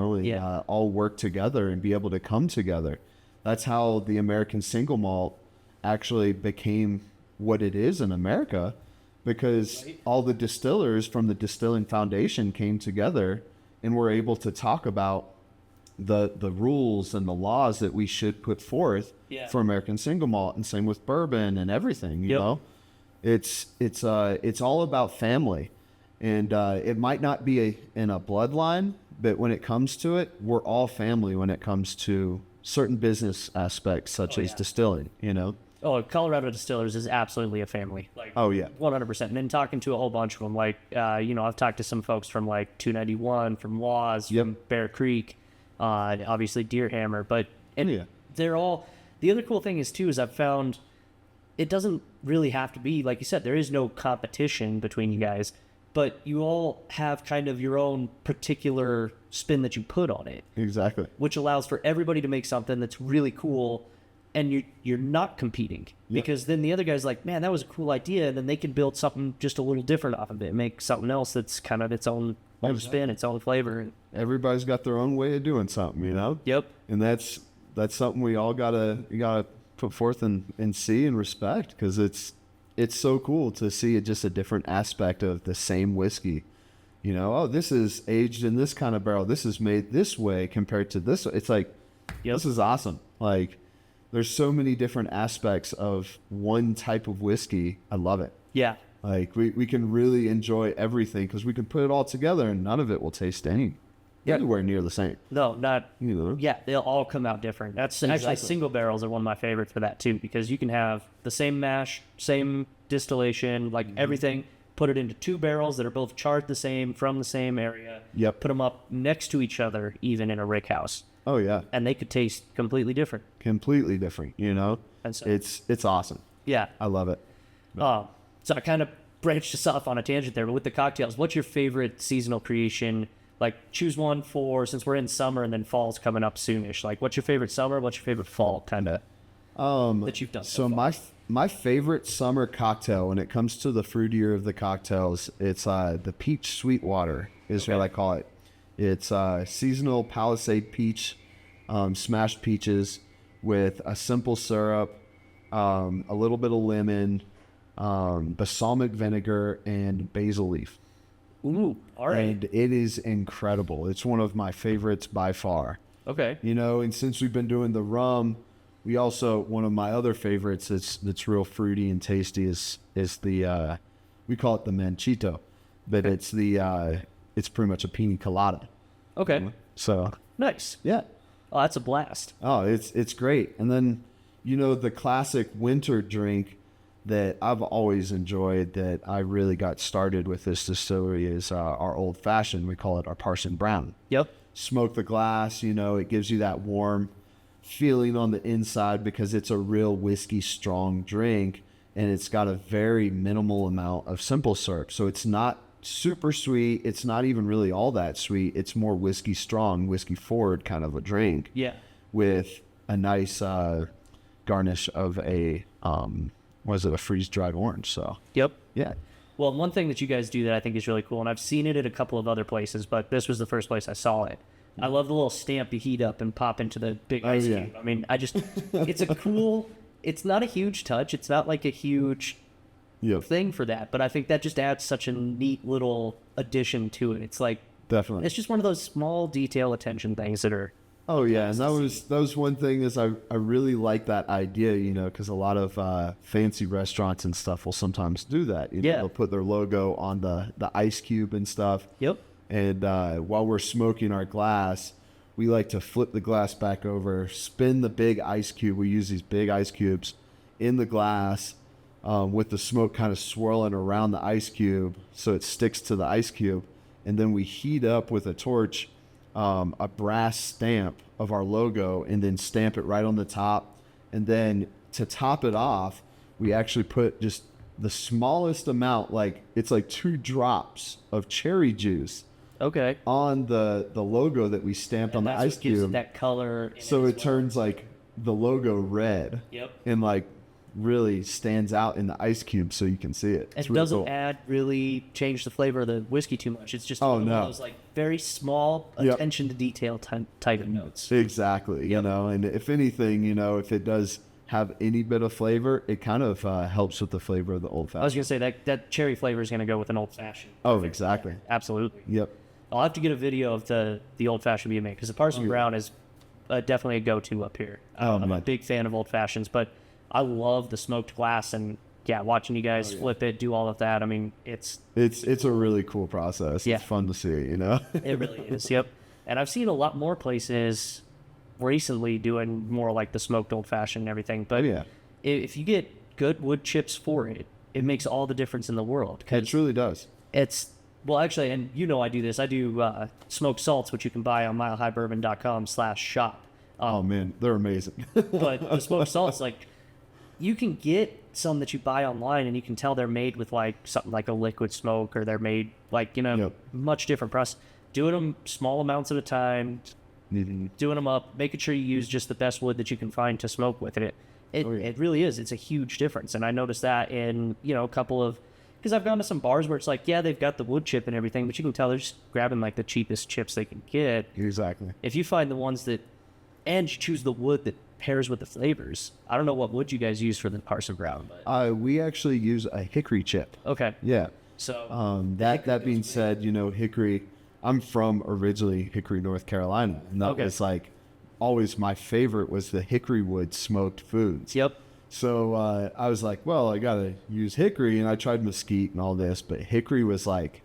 all work together and be able to come together. That's how the American single malt actually became what it is in America, because all the distillers from the Distilling Foundation came together and were able to talk about the rules and the laws that we should put forth for American single malt, and same with bourbon and everything. You know, it's all about family, and it might not be in a bloodline, but when it comes to it, we're all family when it comes to certain business aspects such as distilling. You know. Oh, Colorado Distillers is absolutely a family. Like, 100%. And then talking to a whole bunch of them, like, I've talked to some folks from like 291, from Laws, from Bear Creek, obviously Deerhammer, but they're all. The other cool thing is too is I've found it doesn't really have to be like you said. There is no competition between you guys, but you all have kind of your own particular spin that you put on it. Exactly. Which allows for everybody to make something that's really cool. And you're not competing, because then the other guy's like, man, that was a cool idea, and then they can build something just a little different off of it, make something else that's kind of its own spin, its own flavor. Everybody's got their own way of doing something, you know. Yep. And that's something we all gotta put forth and see and respect, because it's so cool to see just a different aspect of the same whiskey. You know, oh, this is aged in this kind of barrel. This is made this way compared to this. It's like, this is awesome. Like. There's so many different aspects of one type of whiskey. I love it. Yeah. Like, we can really enjoy everything because we can put it all together and none of it will taste anywhere near the same. No, not. You know? Yeah, they'll all come out different. That's actually single barrels are one of my favorites for that too, because you can have the same mash, same distillation, like everything, put it into two barrels that are both charred the same, from the same area. Yep. Put them up next to each other, even in a rick house. Oh, yeah. And they could taste completely different. Completely different, you know? And so, it's awesome. Yeah. I love it. So I kind of branched us off on a tangent there, but with the cocktails, what's your favorite seasonal creation? Like, choose one for, since we're in summer and then fall's coming up soonish. Like, what's your favorite summer? What's your favorite fall kind of that you've done so far? My favorite summer cocktail, when it comes to the fruitier of the cocktails, it's the peach sweetwater is what I call it. It's seasonal Palisade peach, smashed peaches with a simple syrup, a little bit of lemon, balsamic vinegar, and basil leaf. Ooh, all right. And it is incredible. It's one of my favorites by far. Okay. You know, and since we've been doing the rum, we also, one of my other favorites that's real fruity and tasty is the, we call it the manchito, but it's pretty much a pina colada. Okay. So. Nice. Yeah. Oh, that's a blast. Oh, it's great. And then, you know, the classic winter drink that I've always enjoyed that I really got started with this distillery is our old fashioned. We call it our Parson Brown. Yep. Smoke the glass, you know, it gives you that warm feeling on the inside because it's a real whiskey strong drink and it's got a very minimal amount of simple syrup. So it's not super sweet. It's not even really all that sweet. It's more whiskey strong, whiskey forward kind of a drink. Yeah. With a nice garnish of a a freeze-dried orange. So. Yep. Yeah. Well, one thing that you guys do that I think is really cool, and I've seen it at a couple of other places, but this was the first place I saw it. I love the little stamp you heat up and pop into the big ice cube. I mean, it's a cool, it's not a huge touch. It's not like a huge thing for that, but I think that just adds such a neat little addition to it. It's like, definitely, it's just one of those small detail attention things that are. Oh yeah, and that was one thing is I really like that idea, you know, because a lot of fancy restaurants and stuff will sometimes do that. You know, they'll put their logo on the ice cube and stuff. Yep. And while we're smoking our glass, we like to flip the glass back over, spin the big ice cube. We use these big ice cubes in the glass with the smoke kind of swirling around the ice cube so it sticks to the ice cube. And then we heat up with a torch a brass stamp of our logo and then stamp it right on the top. And then to top it off, we actually put just the smallest amount, like it's like 2 drops of cherry juice. Okay. On the logo that we stamped on the ice cube. Gives it that color. So it turns like the logo red. Yep. And like really stands out in the ice cube so you can see it. It doesn't really change the flavor of the whiskey too much. It's just one of those like very small attention to detail type of notes. Exactly. You know, and if anything, you know, if it does have any bit of flavor, it kind of helps with the flavor of the old fashioned. I was going to say that cherry flavor is going to go with an old fashioned. Oh, exactly. Absolutely. Yep. I'll have to get a video of the old fashioned you make, because the Parson Brown is definitely a go-to up here. I'm a big fan of old fashions, but I love the smoked glass, and watching you guys flip it, do all of that. I mean, it's a really cool process. Yeah. It's fun to see, you know. It really is. Yep. And I've seen a lot more places recently doing more like the smoked old fashioned and everything. But if you get good wood chips for it, it makes all the difference in the world. It truly does. Well, actually, and I do this. I do smoked salts, which you can buy on milehighbourbon.com/shop. Oh man, they're amazing. But the smoked salts, like, you can get some that you buy online, and you can tell they're made with like something like a liquid smoke, or they're made like, much different process. Doing them small amounts at a time, doing them up, making sure you use just the best wood that you can find to smoke with it. It really is. It's a huge difference. And I noticed that in, a couple of, because I've gone to some bars where it's like, they've got the wood chip and everything, but you can tell they're just grabbing like the cheapest chips they can get. Exactly. If you find the ones that, and you choose the wood that pairs with the flavors. I don't know what wood you guys use for the Parson Brown, but we actually use a hickory chip. Okay. Yeah. So that being said, hickory, I'm from originally Hickory, North Carolina, and that was like always my favorite was the hickory wood smoked foods. Yep. So I was like, well, I gotta use hickory, and I tried mesquite and all this, but hickory was like,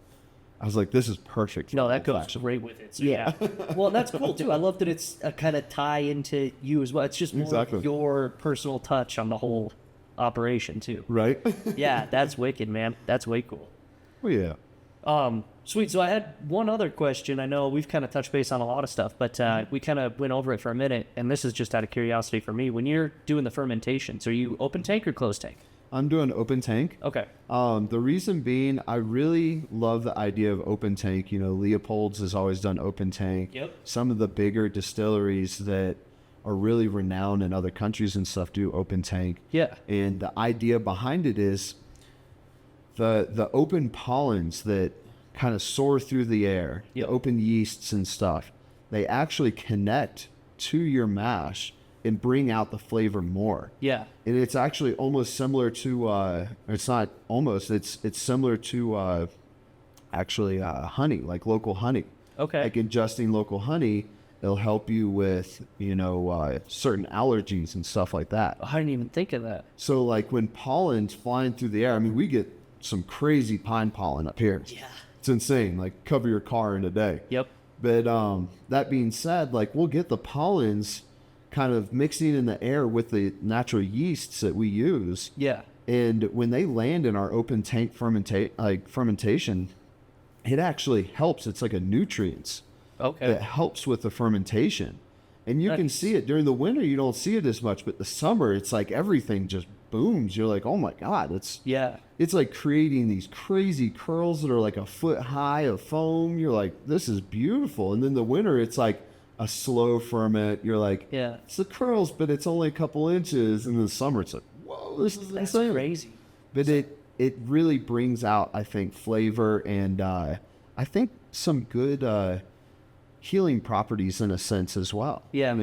I was like, this is perfect. No, that goes great with it. So yeah. Well, that's cool too. I love that it's a kind of tie into you as well. It's just more your personal touch on the whole operation too. Right. Yeah, that's wicked, man. That's way cool. Well, yeah. Sweet. So I had one other question. I know we've kind of touched base on a lot of stuff, but we kind of went over it for a minute, and this is just out of curiosity for me. When you're doing the fermentations, are you open tank or closed tank? I'm doing open tank. Okay. The reason being, I really love the idea of open tank. Leopold's has always done open tank. Yep. Some of the bigger distilleries that are really renowned in other countries and stuff do open tank. Yeah. And the idea behind it is the open pollens that kind of soar through the air, the open yeasts and stuff, they actually connect to your mash and bring out the flavor more. Yeah. And it's actually almost similar to, it's not almost, it's similar to honey, like local honey. Okay. Like ingesting local honey, it'll help you with, certain allergies and stuff like that. I didn't even think of that. So like when pollen's flying through the air, I mean, we get some crazy pine pollen up here. Yeah. It's insane, like cover your car in a day. Yep. But that being said, like we'll get the pollens kind of mixing in the air with the natural yeasts that we use. Yeah. And when they land in our open tank fermentation, it actually helps. It's like a nutrients. Okay. It helps with the fermentation. And you can see it during the winter, you don't see it as much, but the summer, it's like everything just booms. You're like, oh my God, it's like creating these crazy curls that are like a foot high of foam. You're like, this is beautiful. And then the winter, it's like a slow ferment. You're like, it's the curls, but it's only a couple inches. And in the summer, it's like, whoa, this is insane. Crazy. But it really brings out, I think, flavor and I think some good healing properties in a sense as well. Yeah.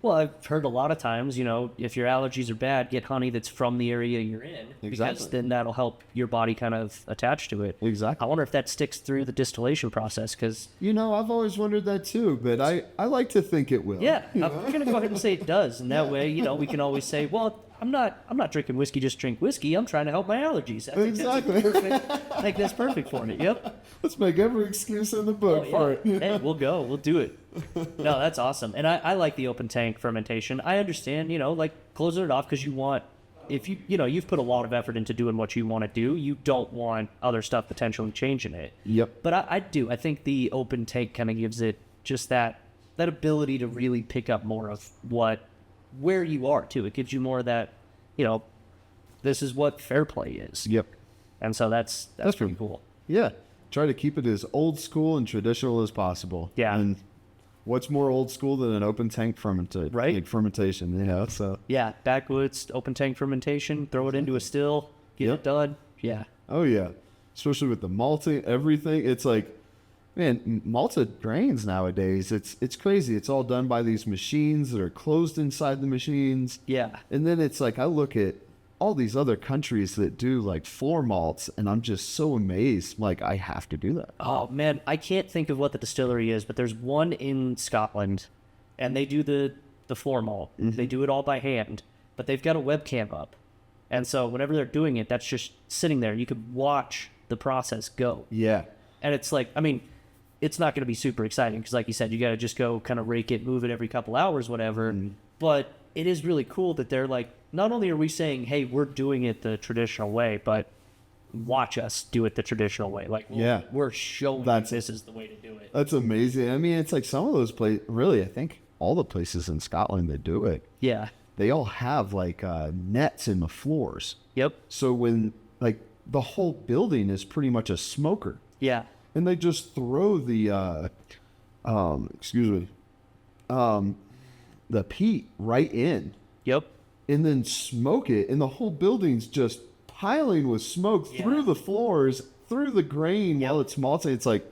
Well, I've heard a lot of times, if your allergies are bad, get honey that's from the area you're in. Exactly. Because then that'll help your body kind of attach to it. Exactly. I wonder if that sticks through the distillation process, because... I've always wondered that too, but I like to think it will. Yeah, I'm going to go ahead and say it does. And that way, we can always say, well, I'm not drinking whiskey, just drink whiskey. I'm trying to help my allergies. I think that's perfect for me. Yep. Let's make every excuse in the book for it. Hey, we'll go. We'll do it. No, that's awesome. And I like the open tank fermentation. I understand, like closing it off because you want, if you've put a lot of effort into doing what you want to do, you don't want other stuff potentially changing it. Yep. But I do. I think the open tank kind of gives it just that ability to really pick up more of where you are too. It gives you more of that, this is what Fairplay is. Yep. And so that's pretty cool. Yeah. Try to keep it as old school and traditional as possible. Yeah. And what's more old school than an open tank fermentation? So. Yeah. Backwoods, open tank fermentation, throw it into a still, get it done. Yeah. Oh yeah. Especially with the malting, everything. It's like, man, malted grains nowadays, it's crazy. It's all done by these machines that are closed inside the machines. Yeah. And then it's like, I look at all these other countries that do like floor malts, and I'm just so amazed. Like, I have to do that. Oh man, I can't think of what the distillery is, but there's one in Scotland, and they do the floor malt. They do it all by hand, but they've got a webcam up, and so whenever they're doing it, that's just sitting there. You could watch the process go. Yeah. And it's like, I mean, it's not going to be super exciting because, like you said, you got to just go kind of rake it, move it every couple hours, whatever. But it is really cool that they're like, not only are we saying, hey, we're doing it the traditional way, but watch us do it the traditional way. Like, we're showing this is the way to do it. That's amazing. I mean, it's like some of those places, really, I think all the places in Scotland that do it, Yeah. they all have like nets in the floors. Yep. So when like the whole building is pretty much a smoker. Yeah. And they just throw the, the peat right in. Yep. And then smoke it, and the whole building's just piling with smoke through the floors, through the grain while it's malting. It's like,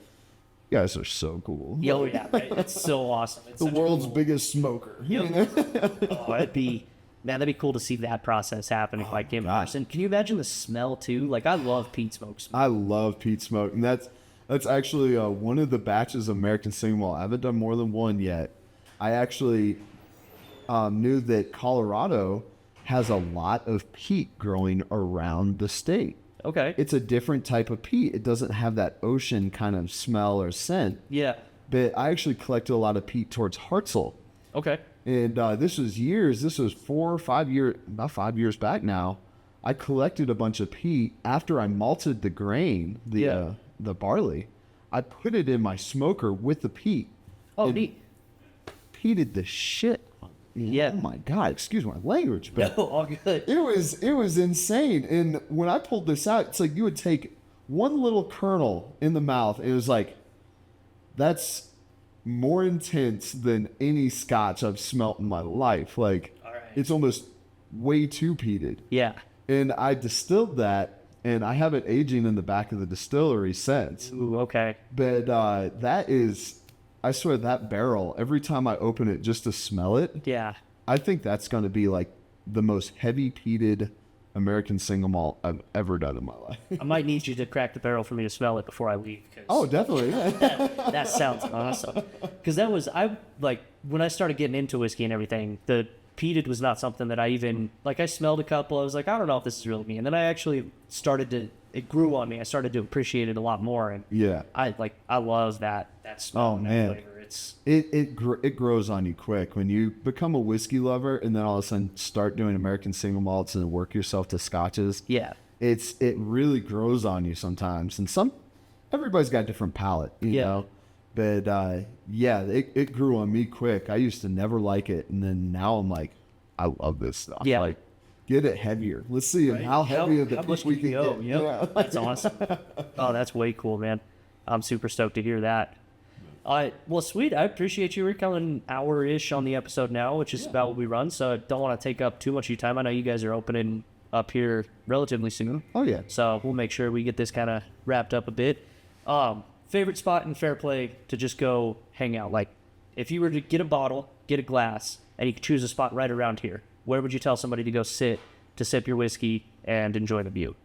you guys are so cool. Oh, yeah, right. That's so awesome. It's The world's biggest smoker. Yep. Oh, that'd be cool to see that process happening like in person. Can you imagine the smell too? Like, I love peat smoke. I love peat smoke, and that's actually one of the batches of American Single Malt. I haven't done more than one yet. I actually knew that Colorado has a lot of peat growing around the state. Okay. It's a different type of peat. It doesn't have that ocean kind of smell or scent. Yeah. But I actually collected a lot of peat towards Hartselle. Okay. And this was 4 or 5 years, about 5 years back now. I collected a bunch of peat after I malted the grain, the barley. I put it in my smoker with the peat. Oh, neat. Peated the shit. Yeah. Oh my God, excuse my language, but No, all good. it was insane. And when I pulled this out, it's like you would take one little kernel in the mouth. It was like, that's more intense than any scotch I've smelt in my life. Like, it's almost way too peated. Yeah. And I distilled that, and I have it aging in the back of the distillery since. Ooh, okay. But that is, I swear, that barrel, every time I open it just to smell it, Yeah. I think that's going to be like the most heavy peated American single malt I've ever done in my life. I might need you to crack the barrel for me to smell it before I leave. Oh, definitely. That sounds awesome. Because that was, when I started getting into whiskey and everything, the peated was not something that I even, like, I smelled a couple. I was like, I don't know if this is really me. And then I actually it grew on me. I started to appreciate it a lot more. And Yeah. I love that smell. Oh, and that man. flavor. It grows on you quick when you become a whiskey lover, and then all of a sudden start doing American single malts and work yourself to scotches. Yeah. It really grows on you sometimes, and everybody's got a different palate, you know. But it grew on me quick. I used to never like it, and then now I'm like, I love this stuff. Yeah. Like, get it heavier. Let's see how heavy of the how much we can can go. get. Yep. Yeah. That's awesome. Oh, that's way cool, man. I'm super stoked to hear that. Well, sweet. I appreciate you. We're coming an hour-ish on the episode now, which is about what we run, so I don't want to take up too much of your time. I know you guys are opening up here relatively soon. Oh, yeah. So we'll make sure we get this kind of wrapped up a bit. Favorite spot in Fairplay to just go hang out? Like, if you were to get a bottle, get a glass, and you could choose a spot right around here, where would you tell somebody to go sit to sip your whiskey and enjoy the view?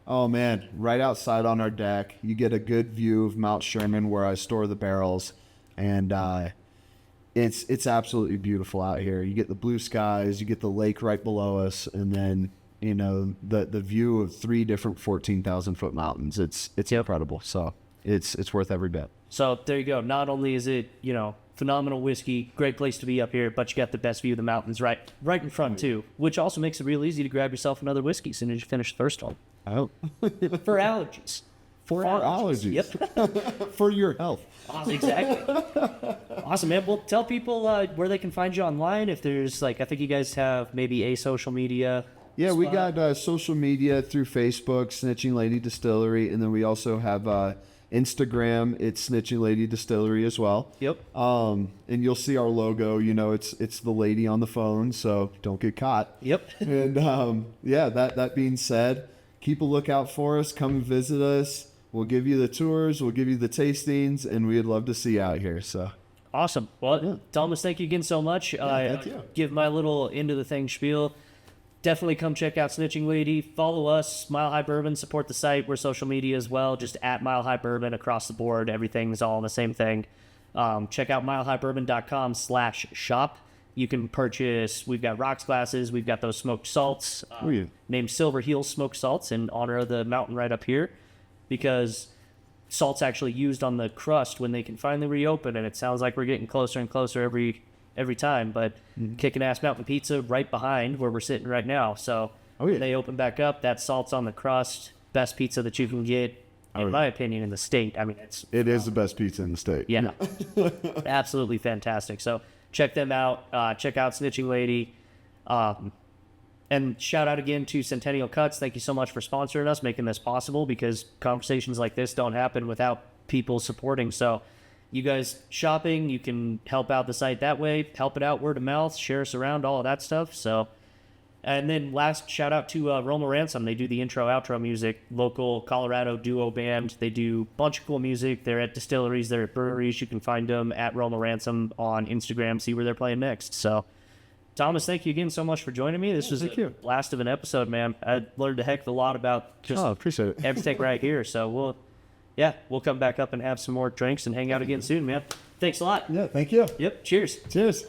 Oh, man. Right outside on our deck, you get a good view of Mount Sherman where I store the barrels. And it's absolutely beautiful out here. You get the blue skies, you get the lake right below us, and then, you know, the view of 3 different 14,000-foot mountains. It's incredible. So it's worth every bit. So there you go. Not only is it, you know, phenomenal whiskey, great place to be up here, but you got the best view of the mountains right in front too, which also makes it real easy to grab yourself another whiskey as soon as you finish the first one. Oh. For allergies. For allergies. Yep. For your health. Exactly. Awesome, man. Well, tell people where they can find you online. If there's, like, I think you guys have maybe a social media. Yeah, spot. we got social media through Facebook, Snitching Lady Distillery, and then we also have Instagram. It's Snitching Lady Distillery as well. Yep. And you'll see our logo. You know, it's the lady on the phone, so don't get caught. Yep. And that being said, keep a lookout for us. Come and visit us. We'll give you the tours. We'll give you the tastings, and we'd love to see you out here. So awesome. Well, Thomas, thank you again so much. Thank you. Give my little into the thing spiel. definitely come check out Snitching Lady. Follow us, Mile High Bourbon. Support the site. We're social media as well. Just at Mile High Bourbon across the board. Everything's all the same thing. Check out milehighbourbon.com/shop. You can purchase, we've got rocks glasses, we've got those smoked salts, named Silver Heel Smoked Salts in honor of the mountain right up here, because salt's actually used on the crust when they can finally reopen, and it sounds like we're getting closer and closer every time. But Kickin Ass Mountain Pizza right behind where we're sitting right now. So when they open back up, that salt's on the crust. Best pizza that you can get, in my opinion, in the state. I mean, it is the best pizza in the state. Yeah, absolutely fantastic. So check them out. Check out Snitching Lady. And shout out again to Centennial Cuts. Thank you so much for sponsoring us, making this possible, because conversations like this don't happen without people supporting. So you guys shopping, you can help out the site that way, help it out word of mouth, share us around, all of that stuff. So, and then last shout out to Roma Ransom. They do the intro outro music, local Colorado duo band. They do a bunch of cool music. They're at distilleries, they're at breweries. You can find them at Roma Ransom on Instagram, see where they're playing next. So Thomas, thank you again so much for joining me. This was the last of an episode, man. I learned a heck of a lot about just appreciate it. everything right here. So we'll come back up and have some more drinks and hang out again soon, man. Thanks a lot. Yeah, thank you. Yep, cheers. Cheers.